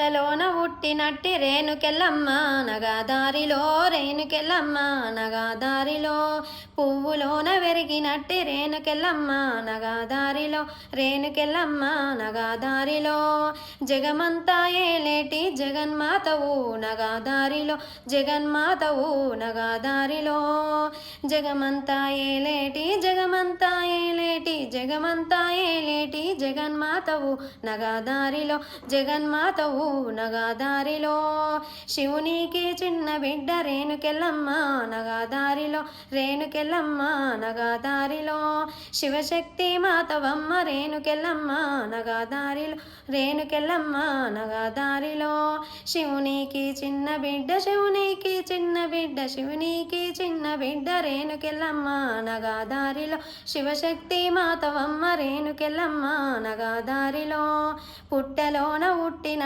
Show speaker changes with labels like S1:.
S1: పుట్టలోన పుట్టినట్టి రేణుకెళ్ళమ్మ నగాదారిలో రేణుకెళ్ళమ్మ నగాదారిలో పువ్వులోన వెరిగినట్టి రేణుకెళ్ళమ్మ నగాదారిలో రేణుకెళ్ళమ్మ నగాదారిలో జగమంతా ఏలేటి జగన్మాతవు నగాదారిలో జగన్మాతవు నగాదారిలో జగమంతా ఏలేటి జగమంతా ఏలేటి జగమంతా ఏలేటి జగన్మాతవు నగాదారిలో జగన్మాతవు నగాదారిలో శివునికి చిన్న బిడ్డ రేణుకెళ్ళమ్మ నగాదారిలో రేణుకెళ్ళమ్మ నగాదారిలో శివశక్తి మాతవమ్మ రేణుకెళ్ళమ్మ నగాదారిలో రేణుకెళ్ళమ్మ నగాదారిలో శివునికి చిన్న బిడ్డ శివునికి చిన్న బిడ్డ శివునికి చిన్న బిడ్డ రేణుకెళ్ళమ్మ నగాదారిలో శివశక్తి మాతవమ్మ రేణుకెళ్ళమ్మ నగాదారిలో పుట్టలోన పుట్టిన